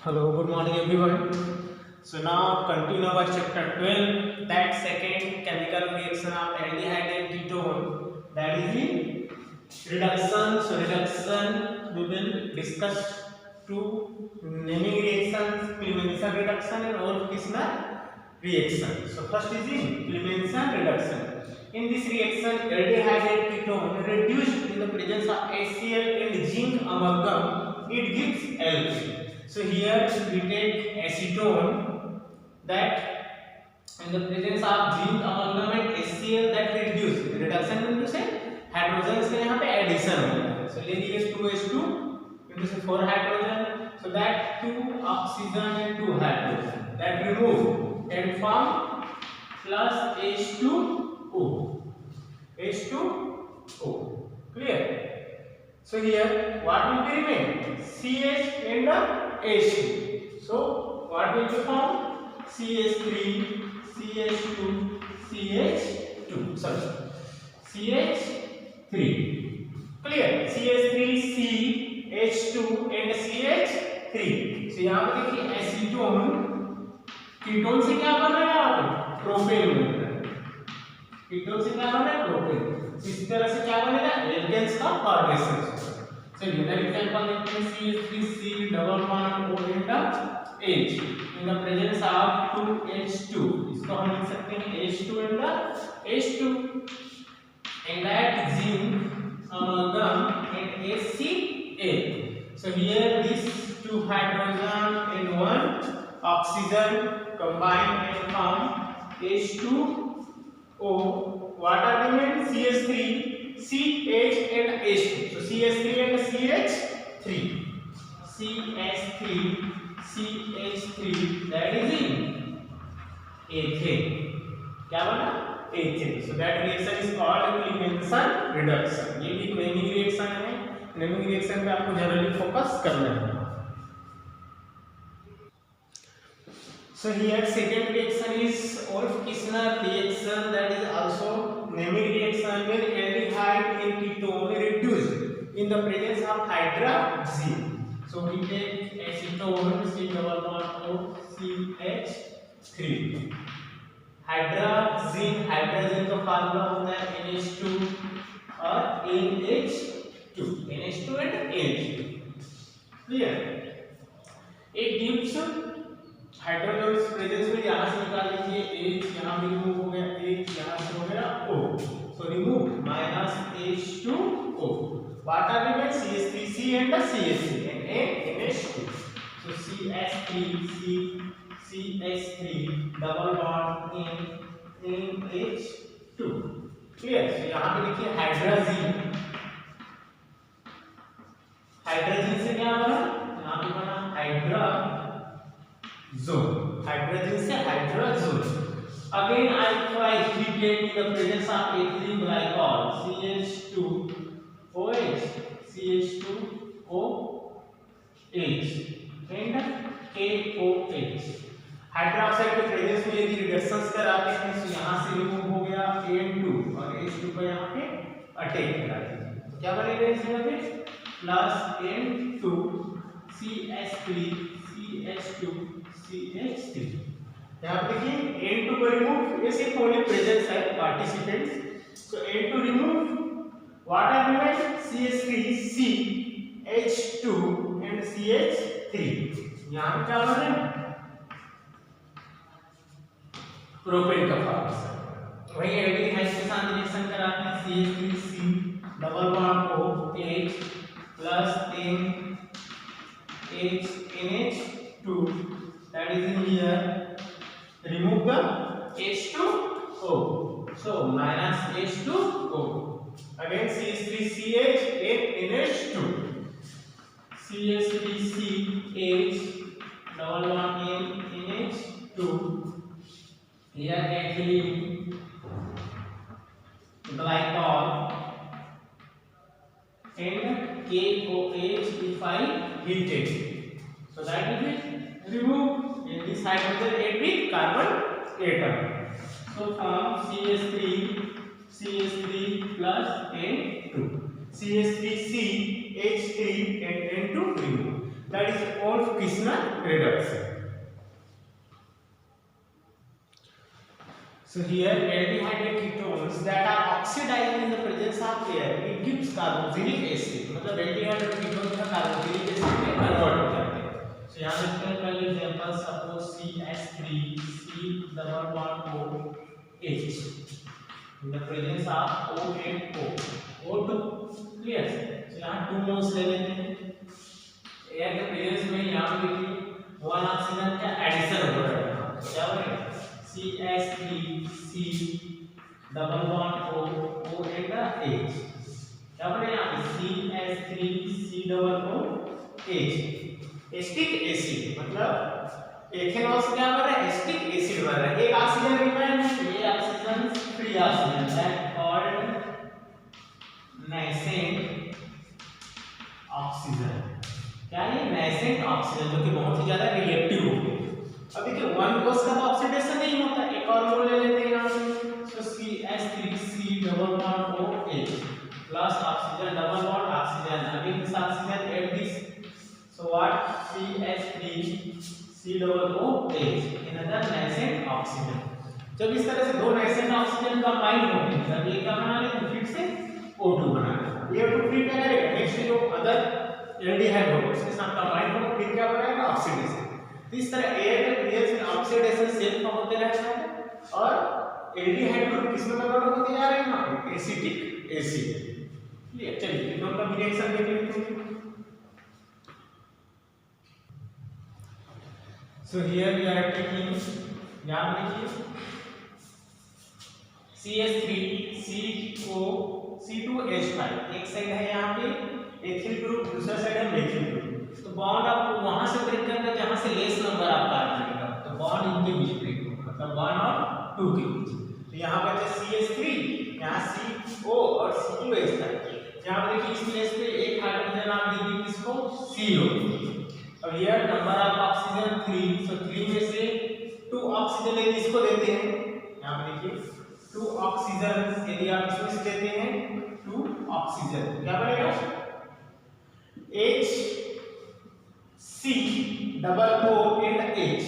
Hello, good morning everyone. So now continue our chapter 12, that second chemical reaction of aldehyde and ketone, that is the reduction. So reduction we will discuss two naming reactions, Clemmensen reduction and Wolff-Kishner reaction. So first is the Clemmensen reduction. In this reaction, aldehyde and ketone reduced in the presence of HCl and zinc amalgam, it gives alkene. So here we take acetone that in the presence of zinc amalgam and HCl that reduce, reduction into say hydrogens के यहाँ पे addition हो रहा है. So ले लीजिए 2H2 into say 4 hydrogen. So that 2 oxygen and 2 hydrogen that remove and form plus H2O. H2O. Clear? So here what will be remain? CH and the H2. So what will be formed? CH3, CH2, CH2. Sorry, CH3. Clear? CH3, CH2 and CH3. So यहाँ पे देखिए acetone ketone से क्या बन रहा है यहाँ पे? प्रोपेन बन रहा है. कीटोन से क्या बन रहा है? प्रोपेन. इस तरह से क्या बनेगा? एल्केन्स का फॉर्मेशन. चलिए नेक्स्ट एग्जांपल देखते हैं. CH3C double bond O and H in the presence of 2H2. इसको हम लिख सकते हैं H2 and the H2 and that zinc amalgam and HCl. So here these two hydrogen and one oxygen combine and form H2O. What are the main? CH3, CH and H2. So CH3 and CH3. CH3, CH3 that is in ethane. क्या बना? Ethane. So that reaction is called Clemmensen reduction. ये भी naming reaction है. Naming reaction पे आपको generally focus करना है. So here second reaction is Wolff-Kishner reaction, that is also naming reaction where aldehyde and ketone reduced in the presence of hydrazine. So we take acetone C double bond O CH3. Hydrogen का formula होता है NH2 और NH2 and NH2. Clear? एक gives hydrogen presence में यहाँ से निकाल लीजिए. H यहाँ भी रिमूव हो गया, H यहाँ से हो गया O. So remove minus H2O. What are the CH3C and the CH3 and NH2. So CH3 double bond in NH2. Clear? So यहाँ पे देखिए हाइड्रोजन. हाइड्रोजन से क्या बना? यहाँ पे बना हाइड्रोजन. हाइड्रोजन से hydrogen. Again I try heated in the presence of ethylene glycol CH2OH, CH2OH and KOH. Hydroxide के प्रेजेंस में यदि रिडक्शंस कराते हैं तो यहाँ से रिमूव हो गया N2 और H2 को यहाँ पे अटैक करा दीजिए. तो क्या बनेगा इसमें पे plus N2 CH3 CH2 CH3. यहाँ पे देखिए N2 को रिमूव, ये सिर्फ ओनली प्रेजेंस है participants. So N2 remove. What are remain? CH3 C H2 and CH3. यहाँ पे क्या बन रहा है? प्रोपेन का फॉर्मेशन. वही एल्डिहाइड के साथ रिएक्शन कराते हैं. CH3C double bond O H plus N H NH2 that is in here. Remove the H2O. So minus H2O. Again CH3CH and NH2. CH3CH double bond in NH2. Here ethylene glycol and KOH if I heat it. So that will be removed in this hydrogen add with carbon atom. So from CH3 plus N2. CH3C H3 and N2 remove. That is called Kirschner reduction. So here aldehyde ketones that are oxidizing in the presence of air, it gives carboxylic acid. मतलब aldehyde और ketone का carboxylic acid में convert हो जाते हैं. So यहाँ देखते हैं पहले example, suppose CH3 C double bond OH in the presence of O and O, O2, clear. So यहाँ 2 मोल्स ले लेते हैं. एयर के प्रेजेंस में यहाँ देखिए 1 ऑक्सीजन का एडिशन हो रहा है. क्या बनेगा? CH3C double bond O and H. क्या बने यहाँ पे? CH3C double bond H. Acetic acid मतलब एथेनॉल से क्या बन रहा है? एस्टिक एसिड बन रहा है. एक ऑक्सीजन रिक्वायर्ड है, ये oxygen free oxygen that called nascent oxygen. क्या है? नाइसेंट ऑक्सीजन, जो कि बहुत ही ज्यादा रिएक्टिव होते हैं. अब देखिए 1 कोस का तो ऑक्सीडेशन नहीं होता. एक और मोल ले लेते हैं यहाँ से. तो CH3C double bond OH plus oxygen double bond oxygen. Again this oxygen at this. So what? CH3C double OH, another nascent oxygen. जब इस तरह से दो nascent oxygen कंबाइन होते हैं तब ये क्या बना लेते हैं? फिर से O2 बना लेते हैं. ये O2 फिर क्या करेगा? नेक्स्ट जो अदर एल्डिहाइड होगा उसके साथ कंबाइन होगा, फिर क्या बनाएगा? ऑक्सीडेशन. तो इस तरह एयर के प्रेजेंस में ऑक्सीडेशन सेल्फ में होते रहता है और एल्डिहाइड ग्रुप किसमें कन्वर्ट होते जा रहे हैं? यहाँ पे एसिटिक एसिड. क्लियर. चलिए कीटोन का रिएक्शन देख लेते हैं. So here we are taking, यहाँ देखिए CH3CO C2H5 एक साइड है यहाँ पे एथिल ग्रुप, दूसरा साइड है मेथिल ग्रुप. तो बॉन्ड आपको वहां से ब्रेक करना है जहां से लेस नंबर आप काट लेगा. तो बॉन्ड इनके बीच ब्रेक होगा, मतलब 1 और 2 के बीच. तो यहाँ बचा CH3, यहाँ CO और C2H5. यहाँ देखिए इस प्लेस पे एक हाइड्रोजन आप दीजिए किसको? CO. अब here number of oxygen 3, so 3 में से 2 ऑक्सीजन यदि इसको देते हैं, यहाँ पे देखिए 2 ऑक्सीजन यदि आप इसमें से देते हैं 2 ऑक्सीजन, क्या बनेगा? HC double O and H,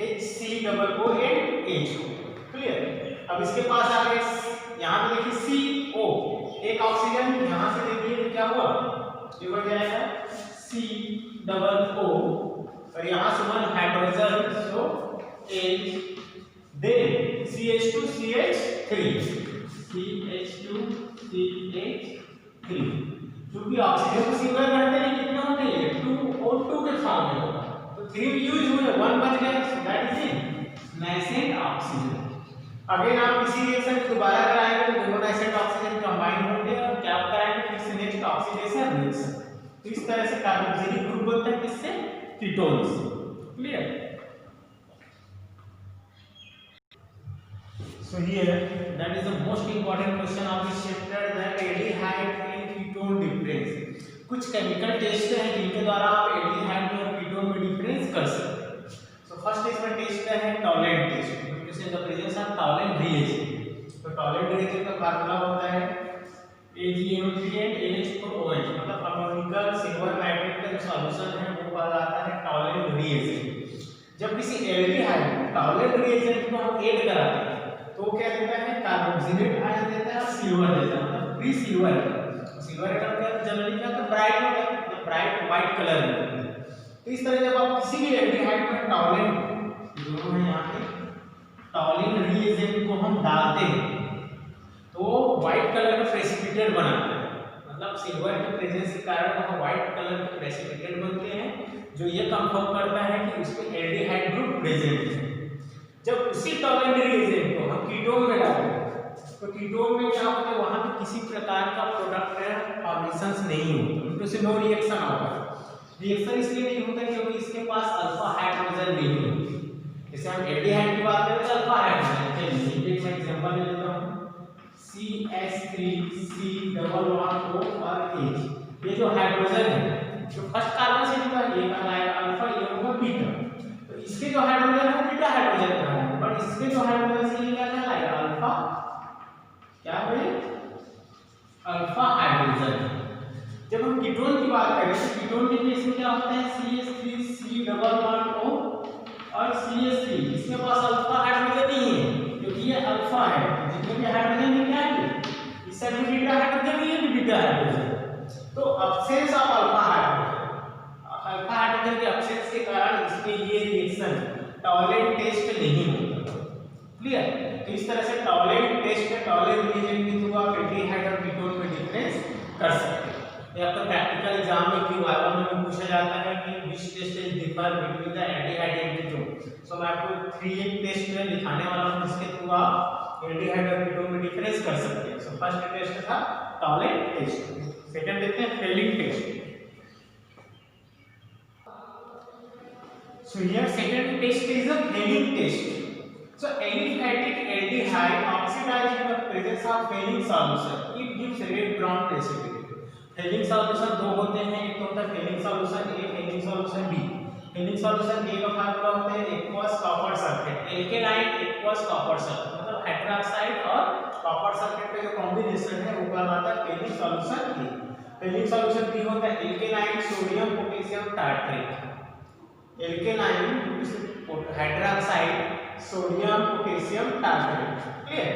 HC double O and H. Clear. अब इसके पास आ गए, यहाँ पे देखिए CO, एक ऑक्सीजन यहाँ से देखिए क्या हुआ? ये बन जाएगा C डबल O और यहाँ से 1 हाइड्रोजन, सो H, then CH2 CH3 CH2CH3. क्योंकि ऑक्सीजन को सिंगल करते हैं कितने होते हैं? 2O2 के फॉर्म में होगा. तो 3 यूज हुए, 1 बच गया. So that is it nascent oxygen. Again आप इसी रिएक्शन को दोबारा कराएंगे तो दोनों नाइसेंट ऑक्सीजन कंबाइन होंगे और क्या कराएंगे? फिर से नेक्स्ट ऑक्सीडेशन रिएक्शन. तो इस तरह से कार्बोक्सिलिक ग्रुप बनता है किससे? कीटोन से. Clear. So here that is the most important question of this chapter, that aldehyde and ketone difference. कुछ केमिकल टेस्ट हैं जिनके द्वारा आप एल्डिहाइड में और कीटोन में डिफरेंस कर सकते हैं. सो फर्स्ट इसमें टेस्ट है Tollens test, because in the presence of Tollens reagent. तो टॉलेंट reagent का फार्मूला होता है AgNO3 and NH4OH, मतलब अमोनिकल सिल्वर नाइट्रेट का जो सॉल्यूशन है वो कहलाता है टॉलेंट रिएजेंट. जब किसी एल्डिहाइड में टॉलेंट रिएजेंट को हम ऐड कराते हैं तो क्या देता है? कार्बोक्सिलेट आयन देता है और सिल्वर देता है, मतलब फ्री सिल्वर. सिल्वर एटम का जनरली क्या होता है? ब्राइट होता है, ब्राइट व्हाइट कलर में. तो इस तरह जब आप किसी भी एल्डिहाइड में टॉलेंट, दोनों में यहाँ पे टॉलेंट रिएजेंट को हम डालते हैं तो व्हाइट कलर का प्रेसिपिटेट बनाता है, मतलब सिल्वर के प्रेजेंस के कारण वह व्हाइट कलर के प्रेसिपिटेट बनते हैं, जो ये कंफर्म करता है कि उसमें एल्डिहाइड ग्रुप प्रेजेंट है. जब उसी टॉलेंट रिएजेंट को हम कीटोन में डालते हैं तो कीटोन में क्या होता है? वहां पे किसी प्रकार का प्रोडक्ट फॉर्मेशंस नहीं होता, उनमें से नो रिएक्शन होता है. रिएक्शन इसलिए नहीं होता क्योंकि इसके पास अल्फा हाइड्रोजन नहीं होती. जैसे हम एल्डिहाइड की बात करें तो अल्फा हाइड्रोजन. चलिए एक मैं एग्जांपल ले लेता हूं. CH3C डबल बॉन्ड O और H, ये जो हाइड्रोजन है जो फर्स्ट कार्बन से जुड़ा है ये कहलाएगा अल्फा, ये होगा बीटा. तो इसके जो हाइड्रोजन है वो बीटा हाइड्रोजन कहलाएगा, बट इसके जो हाइड्रोजन से ये क्या कहलाएगा? अल्फा, क्या है? Alpha hydrogen. जब हम कीटोन की बात करें तो कीटोन के केस में क्या होता है CH3 C double bond O और CH3, इसके पास अल्फा हाइड्रोजन नहीं है क्योंकि ये अल्फा है, जितने भी हाइड्रोजन है क्या है, इस साइड में बीटा हाइड्रोजन है, ये भी बीटा हाइड्रोजन, तो अब्सेंस ऑफ अल्फा हाइड्रोजन के अब्सेंस के कारण इसमें ये रिएक्शन टॉलेंट टेस्ट नहीं होता। क्लियर? तो इस तरह से टॉलेंट टेस्ट में टॉलेंट रिएजेंट के थ्रू आप एल्डिहाइड और कीटोन में डिफरेंस कर सकते हैं। ये आपका प्रैक्टिकल एग्जाम में भी वाइवा में भी पूछा जाता है कि which test is differ between the aldehyde and ketone. So मैं आपको 3 टेस्ट में दिखाने वाला हूं जिसके थ्रू आप एल्डिहाइड और कीटोन में डिफरेंस कर सकते हैं। सो फर्स्ट टेस्ट था टॉलेंट टेस्ट, सेकंड देखते हैं Fehling test. So here second test is a failing test. So aliphatic aldehyde oxidized in the presence of failing solution. It gives red brown precipitate. Failing solution दो होते हैं, एक होता है failing solution A, failing solution B. Failing solution A का formula होता है aqueous copper sulfate. Alkaline aqueous copper sulfate मतलब हाइड्रोक्साइड और कॉपर सल्फेट का जो कॉम्बिनेशन है वो कहलाता है failing solution A. Failing solution B होता है alkaline sodium potassium tartrate. Alkaline hydroxide sodium potassium tartrate. Clear?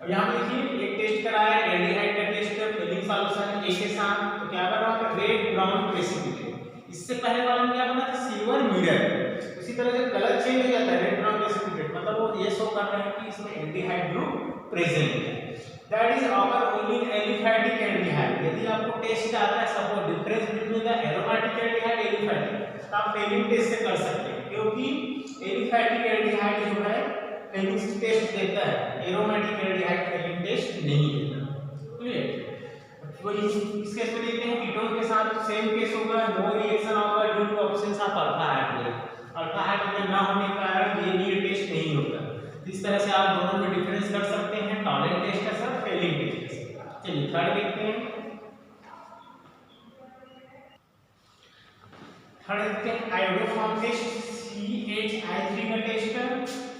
अब यहां पे देखिए एक टेस्ट कराया है एल्डिहाइड का टेस्ट है फीलिंग सॉल्यूशन ए के साथ, तो क्या बना है रेड ब्राउन प्रेसिपिटेट। इससे पहले वाला में क्या बना था सिल्वर मिरर। उसी तरह से कलर चेंज हो जाता है रेड ब्राउन प्रेसिपिटेट मतलब वो ये शो कर रहा है कि इसमें एल्डिहाइड ग्रुप प्रेजेंट है। That is occur only in aliphatic aldehyde. यदि आपको टेस्ट आता है suppose difference between the aromatic aldehyde aliphatic तो आप फेलिंग टेस्ट से कर सकते हैं क्योंकि एलिफैटिक एल्डिहाइड जो है फेलिंग टेस्ट देता है, एरोमेटिक एल्डिहाइड फेलिंग टेस्ट नहीं देता। क्लियर? तो इस केस में देखते हैं कीटोन के साथ सेम केस होगा, नो रिएक्शन होगा due to absence of alpha hydrogen. Alpha hydrogen ना होने के कारण ये टेस्ट नहीं होता। इस तरह से आप दोनों में डिफरेंस कर सकते हैं, टॉलेंट टेस्ट के साथ फेलिंग टेस्ट के साथ। चलिए थर्ड देखते हैं। थर्ड देखते हैं आयोडोफॉर्म टेस्ट CH3 का टेस्ट है।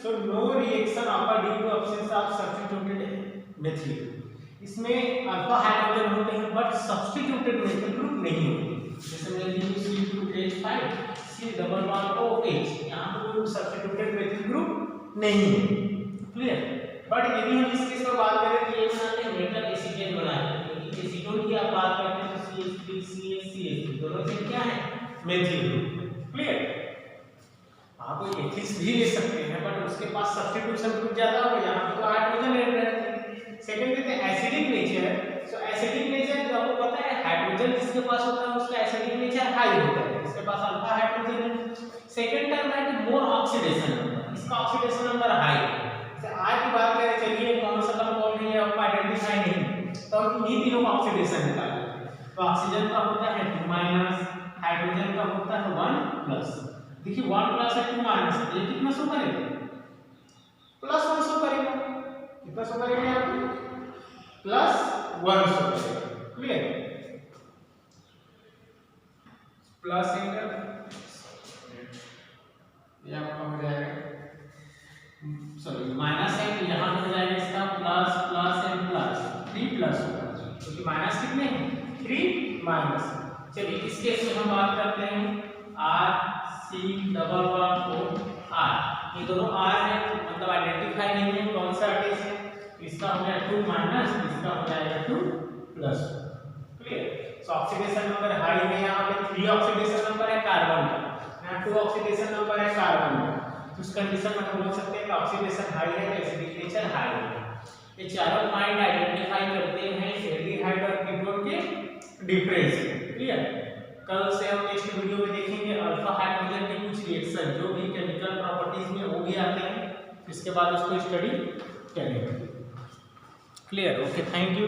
So no reaction occur due to absence of substituted methyl. इसमें अल्फा हाइड्रोजन होते हैं बट सब्स्टिट्यूटेड मेथिल ग्रुप नहीं होते। जैसे मैं लिखूं C2H5 C double bond OH, यहां पे कोई सब्स्टिट्यूटेड मेथिल ग्रुप नहीं है। क्लियर? बट यदि हम इस केस में बात करें तो ये बनाते हैं मेटल एसीटेट बनाते हैं, क्योंकि एसीटोन की आप बात करते हैं तो CH3 CH दोनों से क्या है मेथिल ग्रुप। क्लियर? आप एथिक्स भी ले सकते हैं बट उसके पास सब्स्टिट्यूशन ग्रुप ज्यादा हो, यहां पे तो हाइड्रोजन ऐड रहते हैं। सेकंड कहते हैं acidic nature. So acidic nature जो आपको पता है हाइड्रोजन जिसके पास होता है उसका एसिडिक नेचर हाई होता है, इसके पास अल्फा हाइड्रोजन है। सेकंड टर्म है कि मोर ऑक्सीडेशन नंबर, इसका ऑक्सीडेशन नंबर हाई है। जैसे आज की बात करें चलिए कौन सा कंपाउंड है आपको आइडेंटिफाई नहीं तो हम इन्हीं तीनों का ऑक्सीडेशन निकालेंगे। तो ऑक्सीजन का होता है 2-, हाइड्रोजन का होता है 1+। देखिए 1+ है 2-, ये कितना शो करेगा +1 शो करेगा। कितना शो करेगा यहाँ पे +1 शो करेगा। क्लियर? प्लस एंटर ये आपका हो जाएगा सॉरी माइनस है तो यहाँ हो जाएगा इसका प्लस प्लस एंड प्लस 3+ होगा क्योंकि माइनस कितने हैं 3-। चलिए इस केस में हम बात करते हैं RC_O R। ये दोनों R है मतलब आइडेंटिफाई नहीं है कौन सा केस है, इसका हो जाएगा 2-, इसका हो जाएगा 2+। क्लियर? सो ऑक्सीडेशन नंबर हाई है, यहाँ पे 3 ऑक्सीडेशन नंबर है कार्बन का, यहाँ 2 ऑक्सीडेशन नंबर है कार्बन का। तो उस कंडीशन में हम बोल सकते हैं कि ऑक्सीडेशन हाई है तो एसिडिक नेचर हाई है। ये चारों पॉइंट आइडेंटिफाई करते हैं एल्डिहाइड और कीटोन के डिफरेंस। क्लियर? कल से हम नेक्स्ट वीडियो में देखेंगे अल्फा हाइड्रोजन के कुछ रिएक्शन जो भी केमिकल प्रॉपर्टीज में वो भी आते हैं, इसके बाद उसको स्टडी करेंगे। क्लियर? Okay, thank you.